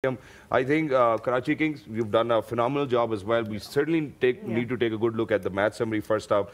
I think Karachi Kings, you've done a phenomenal job as well. We certainly need to take a good look at the match summary first up,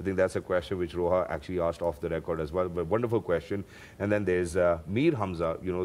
I think that's a question which Roha actually asked off the record as well. But wonderful question. And then there's Mir Hamza. You know,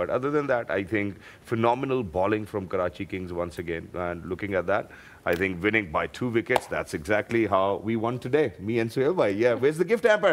But other than that, I think phenomenal bowling from Karachi Kings once again. And looking at that, I think winning by 2 wickets, that's exactly how we won today. Me and Suhail bhai. Yeah, where's the gift hamper?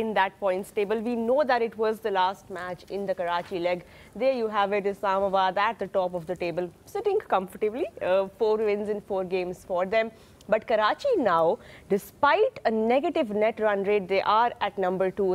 in that points table. We know that it was the last match in the Karachi leg. There you have it, Islamabad at the top of the table, sitting comfortably. 4 wins in 4 games for them. But Karachi now, despite a negative net run rate, they are at number 2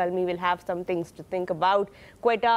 Zalmi will have some things to think about. Quetta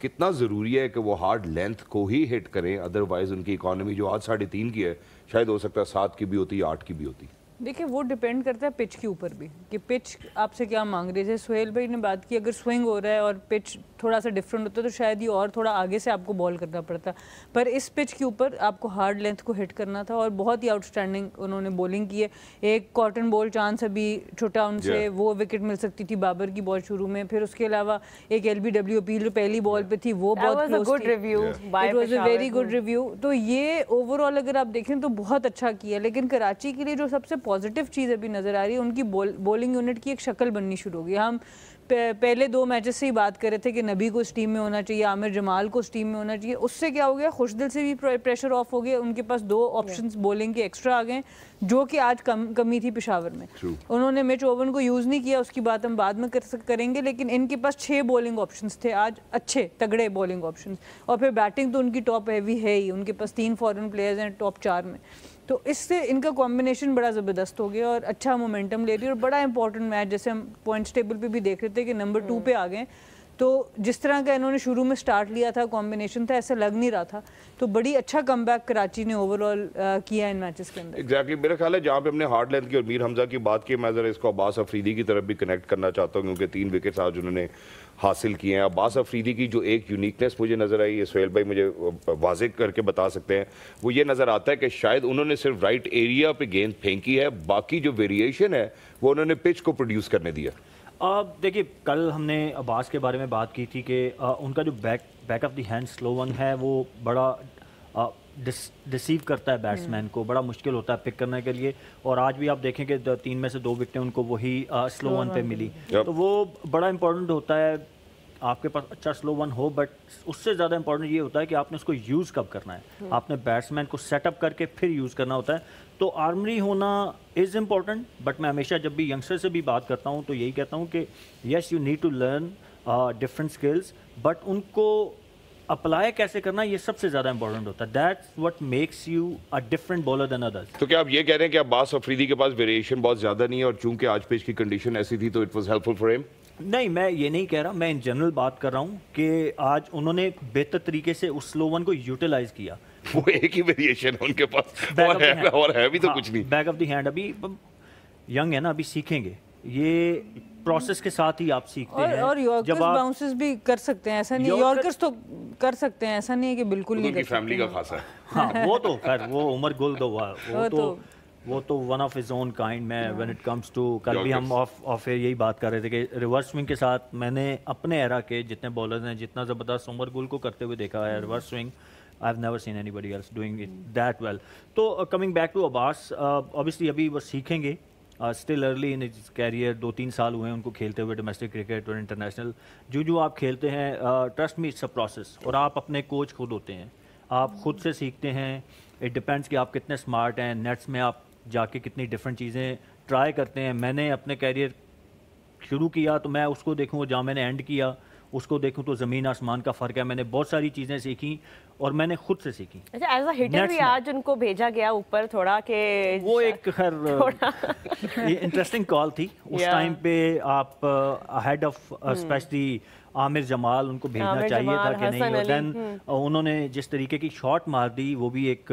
کتنا ضروری ہے کہ وہ hard length کو ہی ہٹ کریں, otherwise ان کی economy جو آج 3.5 کی ہے شاید ہو سکتا ہے 7 کی بھی ہوتی, 8 کی بھی ہوتی. دیکھیں وہ ڈیپینڈ کرتا ہے پچ کے اوپر بھی کہ پچ آپ سے کیا مانگ رہی ہے. جیسے سہیل بھائی نے بات کی, اگر سوئنگ ہو رہا ہے اور پچ تھوڑا سا ڈفرینٹ ہوتا ہے تو شاید یہ اور تھوڑا آگے سے آپ کو بال کرنا پڑتا, پر اس پچ کے اوپر آپ کو ہارڈ لینتھ کو ہٹ کرنا تھا اور بہت ہی آؤٹ اسٹینڈنگ انہوں نے بولنگ کی ہے. ایک کاٹن بال چانس ابھی چھوٹا ان سے, وہ وکٹ مل سکتی تھی بابر کی بال شروع میں. پھر اس کے علاوہ ایک LBW اپیل جو پہلی بال پہ تھی وہ بہت کلوز تھی, it was a very good review. تو یہ اوور آل اگر آپ دیکھیں تو بہت اچھا کیا. لیکن کراچی کے لیے جو سب سے پازیٹیو چیز ابھی نظر آ رہی ہے, ان کی بولنگ یونٹ کی ایک شکل بننی شروع ہو گئی. ہم پہلے 2 میچز سے ہی بات کر رہے تھے کہ نبی کو اس ٹیم میں ہونا چاہیے, عامر جمال کو اس ٹیم میں ہونا چاہیے. اس سے کیا ہو گیا, خوشدل سے بھی پریشر آف ہو گیا. ان کے پاس 2 آپشنز بولنگ کے ایکسٹرا آ گئے جو کہ آج کمی تھی پشاور میں. انہوں نے مچ اوون کو یوز نہیں کیا, اس کی بات ہم بعد میں کریں گے, لیکن ان کے پاس 6 بولنگ آپشنز تھے آج, اچھے تگڑے بولنگ آپشنز. اور پھر بیٹنگ تو ان کی ٹاپ ہیوی ہے ہی, ان کے پاس 3 فارن پلیئرز ہیں ٹاپ 4 میں. تو اس سے ان کا کمبینیشن بڑا زبردست ہو گیا اور اچھا مومنٹم لے رہی ہے. اور بڑا امپورٹنٹ میچ, جیسے ہم پوائنٹس ٹیبل پہ بھی دیکھ رہے تھے کہ نمبر 2 پہ آ گئے, تو جس طرح کا انہوں نے شروع میں سٹارٹ لیا تھا, کمبینیشن تھا, ایسا لگ نہیں رہا تھا. تو بڑی اچھا کم بیک کراچی نے اوور آل کیا ان میچز کے اندر. ایگزیکٹلی, میرا خیال ہے جہاں پہ ہم نے ہارڈ لینتھ کی اور میر حمزہ کی بات کی, میں ذرا اس کو عباس افریدی کی طرف بھی کنیکٹ کرنا چاہتا ہوں کیونکہ 3 وکٹس آج انہوں نے حاصل کیے ہیں. عباس افریدی کی جو ایک یونیکنیس مجھے نظر آئی ہے, سہیل بھائی مجھے واضح کر کے بتا سکتے ہیں, وہ یہ نظر آتا ہے کہ شاید انہوں نے صرف رائٹ ایریا پہ گیند پھینکی ہے, باقی جو ویریشن ہے وہ انہوں نے پچ کو پروڈیوس کرنے دیا. دیکھیے کل ہم نے عباس کے بارے میں بات کی تھی کہ ان کا جو back of the hand slow one ہے وہ بڑا ڈسیو کرتا ہے بیٹسمین کو, بڑا مشکل ہوتا ہے پک کرنے کے لیے. اور آج بھی آپ دیکھیں کہ 3 میں سے 2 وکٹیں ان کو وہی سلو ون پہ ملی, تو وہ بڑا امپورٹنٹ ہوتا ہے. آپ کے پاس اچھا سلو ون ہو, بٹ اس سے زیادہ امپورٹنٹ یہ ہوتا ہے کہ آپ نے اس کو یوز کب کرنا ہے. آپ نے بیٹسمین کو سیٹ اپ کر کے پھر یوز کرنا ہوتا ہے. تو آرمری ہونا از امپورٹنٹ, بٹ میں ہمیشہ جب بھی ینگسٹر سے بھی بات کرتا ہوں تو یہی کہتا ہوں کہ yes you need to learn different skills, but ان کو اپلائی کیسے کرنا یہ سب سے زیادہ امپورٹنٹ ہوتا ہے. That's what makes you a different bowler than others. تو کیا آپ یہ کہہ رہے ہیں کہ عباس افریدی کے پاس ویریشن بہت زیادہ نہیں ہے, اور چونکہ آج پچ کی کنڈیشن ایسی تھی تو it was helpful for ہم؟ نہیں, میں یہ نہیں کہہ رہا, میں ان جنرل بات کر رہا ہوں کہ آج انہوں نے بہتر طریقے سے اس سلو ون کو یوٹیلائز کیا. وہ ایک ہی ویریشن ہے ان کے پاس, اور ہے بھی تو کچھ نہیں. بیک آف دی ہینڈ ابھی ینگ ہے نا, ابھی سیکھیں گے, یہ پروسیس کے ساتھ ہی آپ سیکھتے ہیں. اور یارکرز باؤنسز بھی کر سکتے ہیں, ایسا نہیں, یارکرز تو کر سکتے ہیں, ایسا نہیں ہے کہ بالکل نہیں کر سکتے. فیملی کا خاصا ہے. ہاں وہ تو خیر, وہ عمر گل وہ تو one of his own kind. میں وین اٹ کمز ٹو, کل بھی ہم آف ایئر یہی بات کر رہے تھے کہ ریورس سوئنگ کے ساتھ میں نے اپنے ایرا کے جتنے بالرز ہیں جتنا زبردست عمر گل کو کرتے ہوئے دیکھا ہے reverse swing, I have never seen anybody else doing it that well. تو coming back to Abbas, obviously ابھی وہ سیکھیں گے, still early in his career, 2-3 سال ہوئے ہیں ان کو کھیلتے ہوئے ڈومیسٹک کرکٹ اور انٹرنیشنل. جو آپ کھیلتے ہیں, trust me it's a process, اور آپ اپنے کوچ خود ہوتے ہیں, آپ خود سے سیکھتے ہیں. it depends کہ آپ کتنے اسمارٹ ہیں, نیٹس میں آپ جا کے کتنی ڈفرینٹ چیزیں ٹرائی کرتے ہیں. میں نے اپنے کیریئر شروع کیا تو میں اس کو دیکھوں جہاں میں نے اینڈ کیا اس کو دیکھوں تو زمین آسمان کا فرق ہے. میں نے بہت ساری چیزیں سیکھیں اور میں نے خود سے سیکھی. اچھا, ایز اے ہٹر بھی آج ان کو بھیجا گیا اوپر تھوڑا کہ وہ ایک خیر انٹرسٹنگ کال تھی اس ٹائم پہ. آپ ہیڈ آف اسپیشلی عامر جمال ان کو بھیجنا چاہیے تھا کہ نہیں, اور دین انہوں نے جس طریقے کی شاٹ مار دی وہ بھی ایک,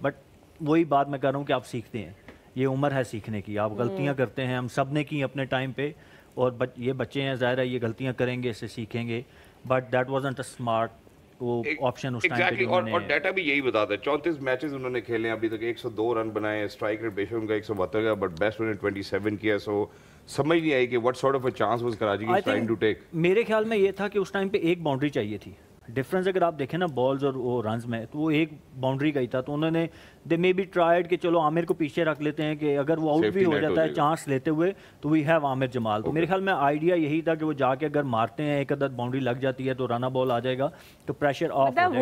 بٹ وہی بات میں کر رہا ہوں کہ آپ سیکھتے ہیں, یہ عمر ہے سیکھنے کی. آپ غلطیاں کرتے ہیں, ہم سب نے کی اپنے ٹائم پہ, اور یہ بچے ہیں ظاہر ہے یہ غلطیاں کریں گے, اس سے سیکھیں گے, but that wasn't a smart وہ آپشن اس ٹائم پہ. اور ڈیٹا بھی یہی بتاتا ہے, 34 میچز انہوں نے کھیلے ہیں ابھی تک, 102 رن بنائے, اسٹرائک ریٹ بے شک ان کا 172 کا, بٹ بیسٹ انہوں نے 27 کیا. سو سمجھ نہیں آئی کہ what sort of a chance was Karachi trying to take. میرے خیال میں یہ تھا کہ اس ٹائم پہ ایک باؤنڈری چاہیے تھی. ڈفرینس اگر آپ دیکھیں نا بالز اور وہ رنز میں, تو وہ ایک باؤنڈری کا ہی تھا. تو انہوں نے دے مے بی ٹرائیڈ کہ چلو عامر کو پیچھے رکھ لیتے ہیں کہ اگر وہ آؤٹ بھی ہو جاتا ہے چانس لیتے ہوئے تو وی ہیو عامر جمال. تو میرے خیال میں آئیڈیا یہی تھا کہ وہ جا کے اگر مارتے ہیں, ایک عدد باؤنڈری لگ جاتی ہے تو رن بال آ جائے گا تو پریشر آف ہو جائے گا.